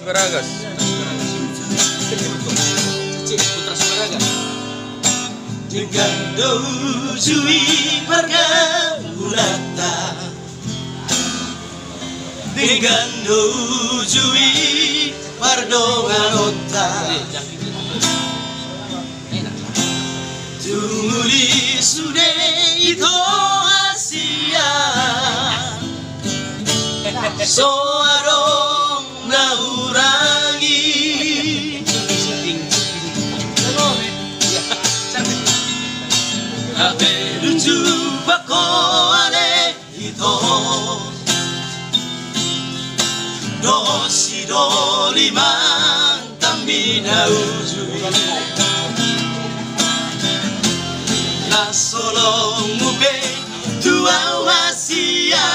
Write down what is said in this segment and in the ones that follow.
Sugaragas. Putra Sugaragas. Dengan dojui pergaulanata, dengan dojui pardonganota, tumuli sude ito Asia, soarong naurangi. Haberu jumpa kole ito, dosi doli mantamina ujui, la solo mube tua wasia,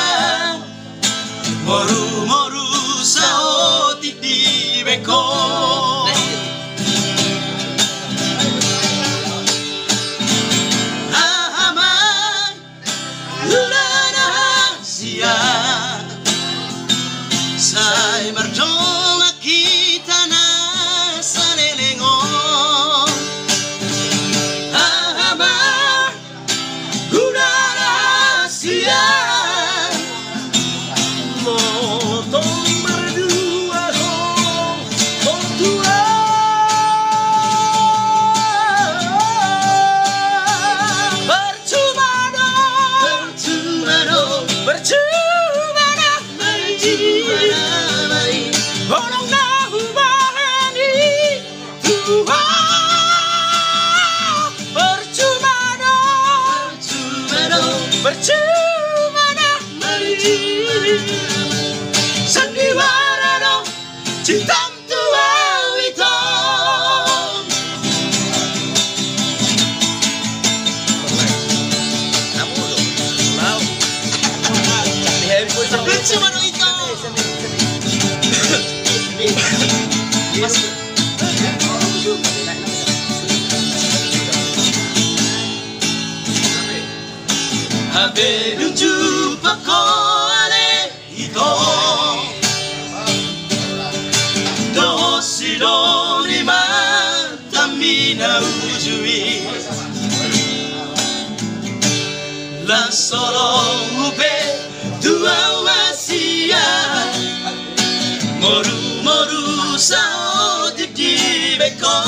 moru moru sao titi beko. Sai marjong kita na sa lelengon, hama guna sia motong berdua dong tua percuma dong percuma dah sandiwara dong cintam tua itu. Percuma dong itu. Haberu jumpa kole ito, dosi doli mantamina ujui, la solo ube tua wasia, moru moru sao titi beko.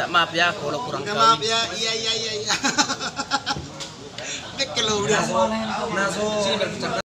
Maaf ya kalau kurang kali. Maaf ya, iya. Kalau udah.